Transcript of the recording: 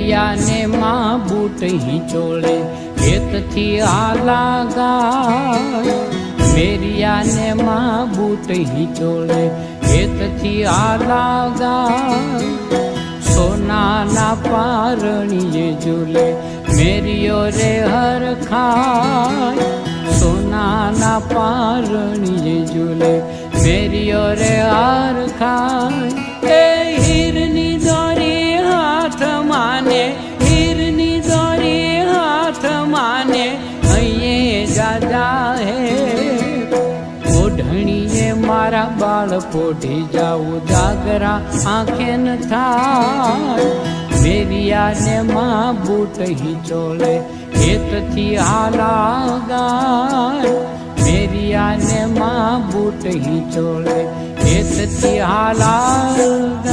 मेरिया ने माँ बूट ही चोले हेत थी आलागा मेरिया ने माँ बूट ही चोले हेत थी आलागा सोना ना पारणिये झूले मेरियो रे हर खाय सोना ना पारणिये झूले मेरियो रे हर खाय हीरनी दोरी हाथ माने हीरनी दोरी हाथ माने अये दादा है ओढ़णीए मारा बाल पोढ़ी जाऊ दागरा आंखें न थाय मेरिया ने माँ बूट ही चोले हेत थी आलागाय मेरिया ने माँ बूट ही चोले हेत थी आलागाय।